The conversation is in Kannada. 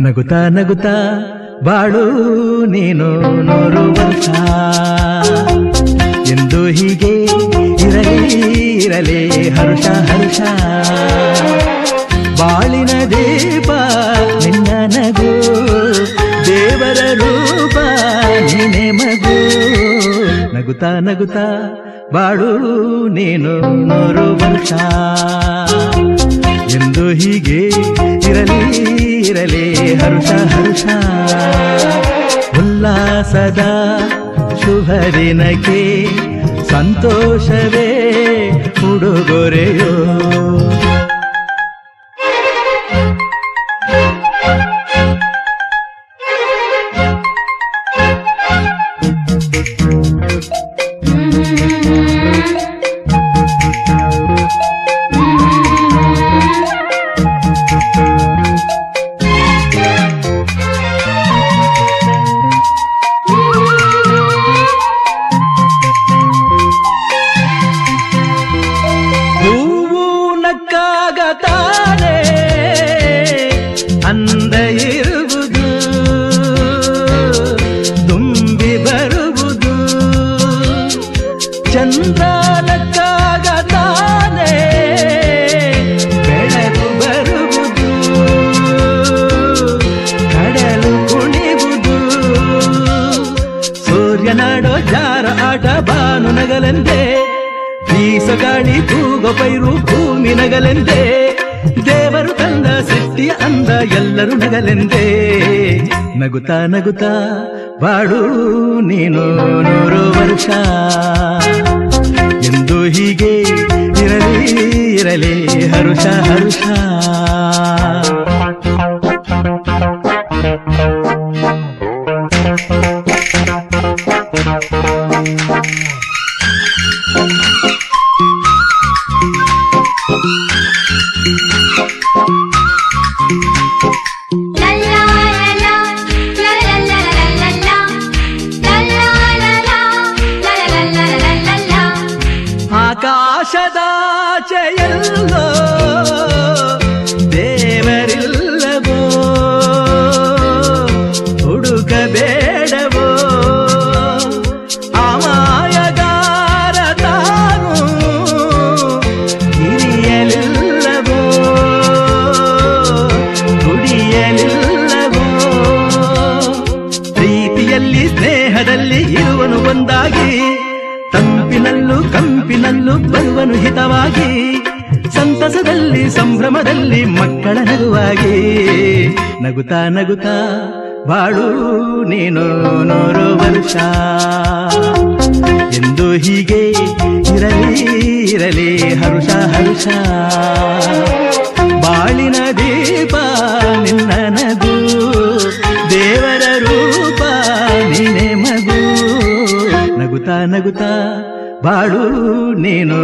ನಗುತ್ತಾ ನಗುತ್ತಾ ಬಾಳು ನೀನು 100 ವರ್ಷ ಎಂದು ಹೀಗೆ ಇರಲಿ ಹರುಷ ಹರುಷ ಬಾಳಿನ ದೀಪ ನಿನ್ನ ನಗು ದೇವರ ರೂಪ ನೀನೆ ಮಗು ನಗುತ್ತಾ ನಗುತ್ತಾ ಬಾಳು ನೀನು 100 ವರ್ಷ ಎಂದು ಹೀಗೆ ಇರಲಿ ಹರುಷ ಹರುಷ ಉಲ್ಲಾಸದ ಶುಭ ದಿನಕ್ಕೆ ಸಂತೋಷವೇ ಉಡುಗೊರೆಯೋ ತಾನೆ ಅಂದ ಇರುವುದು ತುಂಬಿ ಬರುವುದು ಚಂದ್ರನಕ್ಕಾಗ ತಾನೆ ಬೆಳಕು ಬರುವುದು ಕಡಲು ಕುಣಿವುದು ಸೂರ್ಯನಾಡೋ ಜಾರ ಆಟ ಬಾನು ನಗಲೆಂದೇ ಬೀಸಗಾಳಿ ತೂಗೋ ಪೈರು ಭೂಮಿ ನಗಲೆಂದೇ ದೇವರು ತಂದ ಸೃಷ್ಟಿಯ ಅಂದ ಎಲ್ಲರೂ ನಗಲೆಂದೇ ನಗುತ್ತಾ ನಗುತ್ತಾ ಬಾಳು ನೀನು 100 ವರ್ಷ ಎಂದು ಹೀಗೆ ಇರಲಿ ಹರುಷ ಹರುಷ ಆಕಾಶದಾಚೆಯಲ್ಲೋ ದೇವರಿಲ್ಲವೋ ಹುಡುಕಬೇಡವೋ ಅಮಾಯಗಾರ ತಾನು ಹಿರಿಯಲಿಲ್ಲವೋ ಕುಡಿಯಲಿಲ್ಲವೋ ಪ್ರೀತಿಯಲ್ಲಿ ಸ್ನೇಹದಲ್ಲಿ ಇರುವನು ಒಂದಾಗಿ ತಂಪಿನಲ್ಲೂ ಕಂಪಿನಲ್ಲೂ ಬರುವನು ಹಿತವಾಗಿ ಸಂತಸದಲ್ಲಿ ಸಂಭ್ರಮದಲ್ಲಿ ಮಕ್ಕಳ ನಗುವಾಗಿ ನಗುತ್ತಾ ನಗುತ್ತಾ ಬಾಳು ನೀನು 100 ವರ್ಷ ಎಂದು ಹೀಗೆ ಇರಲಿ ಹರುಷ ಹರುಷ ಬಾಳಿನ ದೀಪ ನಿನ್ನ ನಗು ದೇವರ ರೂಪ ನೀನೆ ಮಗು ನಗುತ್ತಾ ನಗುತ್ತಾ ಬಾಳು ನೀನು